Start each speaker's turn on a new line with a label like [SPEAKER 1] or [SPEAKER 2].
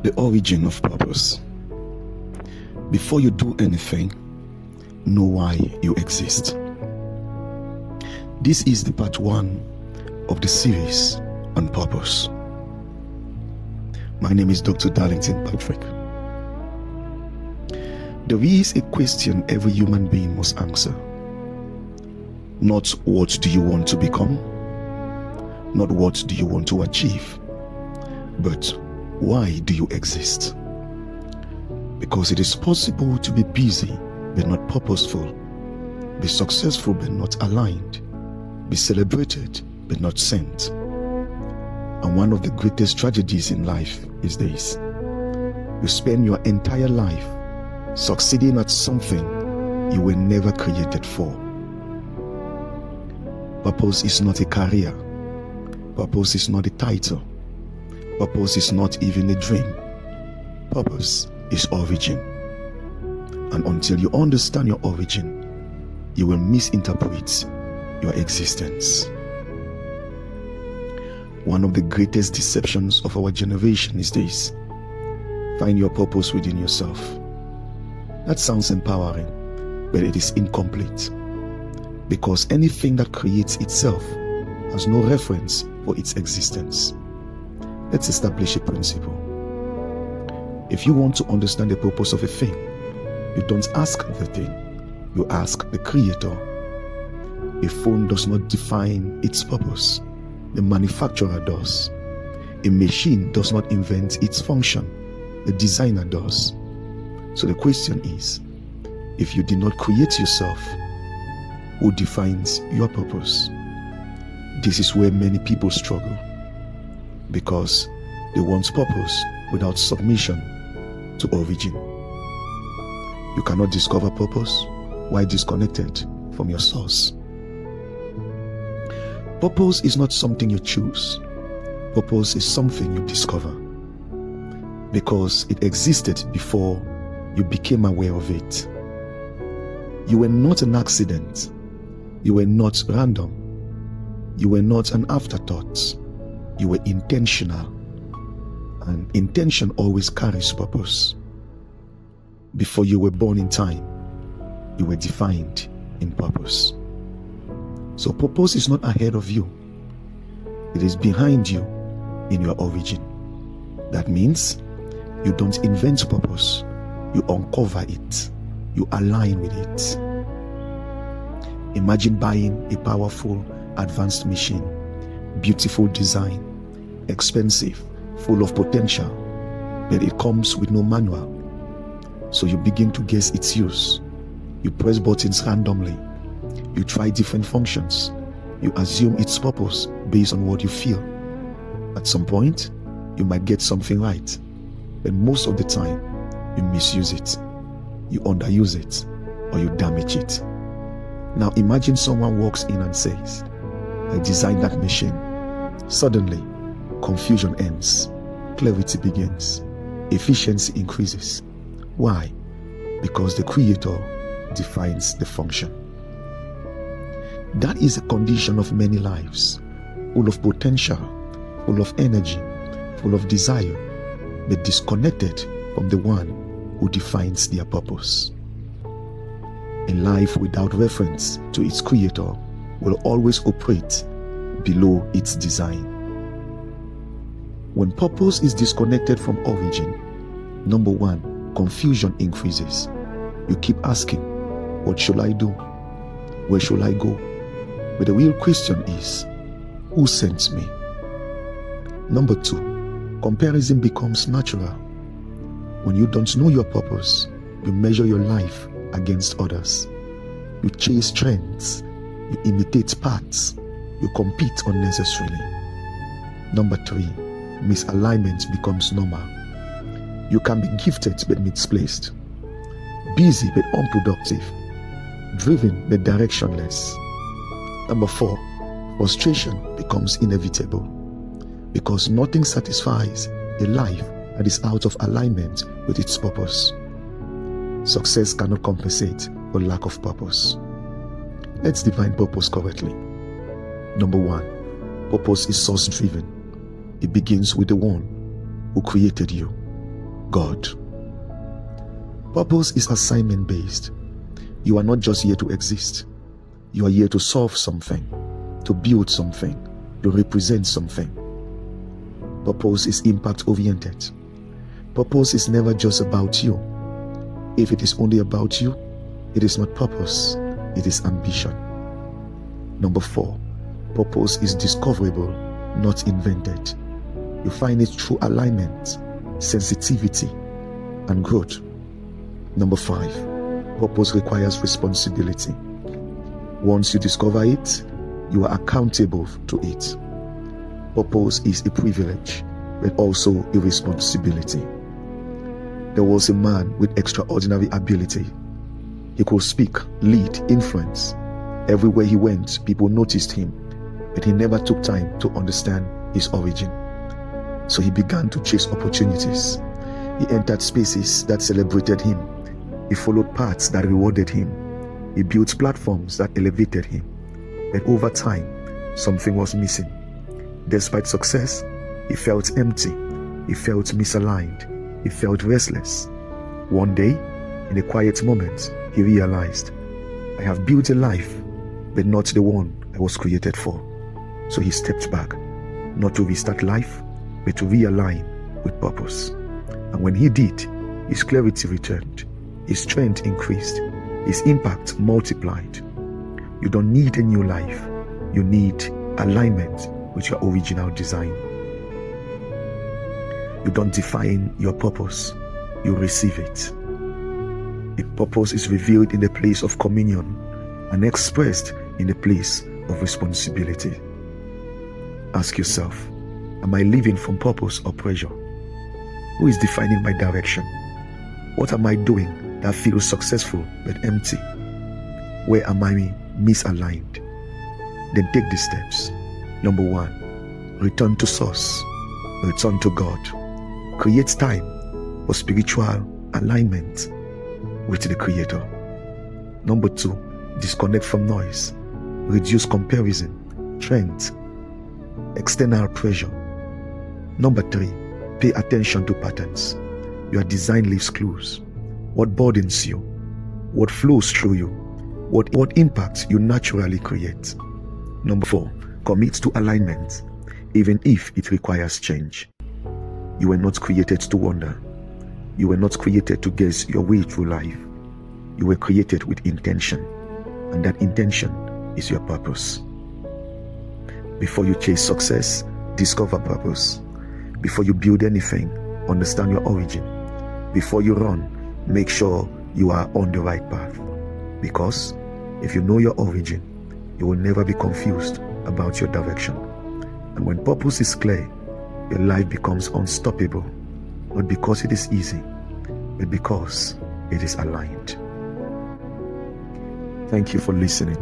[SPEAKER 1] The origin of purpose. Before you do anything, know why you exist. This is the part 1 of the series on purpose. My name is Dr. Darlington Patrick. There is a question every human being must answer. Not what do you want to become, not what do you want to achieve, but why do you exist? Because it is possible to be busy but not purposeful, be successful but not aligned, be celebrated but not sent. And one of the greatest tragedies in life is this: you spend your entire life succeeding at something you were never created for. Purpose is not a career. Purpose is not a title. Purpose is not even a dream. Purpose is origin. And until you understand your origin, you will misinterpret your existence. One of the greatest deceptions of our generation is this: find your purpose within yourself. That sounds empowering, but it is incomplete, because anything that creates itself has no reference for its existence. Let's establish a principle. If you want to understand the purpose of a thing, you don't ask the thing, you ask the creator. A phone does not define its purpose, the manufacturer does. A machine does not invent its function, the designer does. So the question is, if you did not create yourself, who defines your purpose? This is where many people struggle, because they want purpose without submission to origin. You cannot discover purpose while disconnected from your source. Purpose is not something you choose. Purpose is something you discover, because it existed before you became aware of it. You were not an accident. You were not random. You were not an afterthought. You were intentional. And intention always carries purpose. Before you were born in time, you were defined in purpose. So purpose is not ahead of you. It is behind you in your origin. That means you don't invent purpose. You uncover it. You align with it. Imagine buying a powerful, advanced machine, beautiful design, expensive, full of potential, but it comes with no manual. So you begin to guess its use. You press buttons randomly. You try different functions. You assume its purpose based on what you feel. At some point, you might get something right, but most of the time, you misuse it, you underuse it, or you damage it. Now imagine someone walks in and says, "I designed that machine." Suddenly, confusion ends, clarity begins, efficiency increases. Why? Because the creator defines the function. That is a condition of many lives, full of potential, full of energy, full of desire, but disconnected from the one who defines their purpose. A life without reference to its creator will always operate below its design. When purpose is disconnected from origin, number 1, confusion increases. You keep asking, what should I do? Where should I go? But the real question is, who sent me? Number 2, comparison becomes natural. When you don't know your purpose, you measure your life against others. You chase trends. You imitate paths. You compete unnecessarily. Number 3, misalignment becomes normal. You can be gifted but misplaced, busy but unproductive, driven but directionless. Number 4, frustration becomes inevitable, because nothing satisfies a life that is out of alignment with its purpose. Success cannot compensate for lack of purpose. Let's define purpose correctly. Number 1, purpose is source driven. It begins with the one who created you. God. Purpose is assignment based. You are not just here to exist. You are here to solve something, to build something, to represent something. Purpose is impact oriented. Purpose is never just about you. If it is only about you, it is not purpose, it is ambition. Number 4, purpose is discoverable, not invented. You find it through alignment, sensitivity, and growth. Number 5, purpose requires responsibility. Once you discover it, you are accountable to it. Purpose is a privilege, but also a responsibility. There was a man with extraordinary ability. He could speak, lead, influence. Everywhere he went, people noticed him, but he never took time to understand his origin. So he began to chase opportunities. He entered spaces that celebrated him. He followed paths that rewarded him. He built platforms that elevated him. But over time, something was missing. Despite success, he felt empty. He felt misaligned. He felt restless. One day, in a quiet moment, he realized, I have built a life, but not the one I was created for. So he stepped back, not to restart life, but to realign with purpose. And when he did, his clarity returned, his strength increased, his impact multiplied. You don't need a new life. You need alignment with your original design. You don't define your purpose, you receive it. A purpose is revealed in the place of communion and expressed in the place of responsibility. Ask yourself, am I living from purpose or pressure? Who is defining my direction? What am I doing that feels successful but empty? Where am I misaligned? Then take these steps. Number 1, return to source. Return to God. Create time for spiritual alignment with the Creator. Number 2, disconnect from noise. Reduce comparison, trends, external pressure. Number 3, pay attention to patterns. Your design leaves clues. What burdens you? What flows through you? What impacts you naturally create? Number 4, commit to alignment, even if it requires change. You were not created to wander. You were not created to guess your way through life. You were created with intention, and that intention is your purpose. Before you chase success, discover purpose. Before you build anything, understand your origin. Before you run, make sure you are on the right path. Because if you know your origin, you will never be confused about your direction. And when purpose is clear, your life becomes unstoppable, not because it is easy, but because it is aligned. Thank you for listening.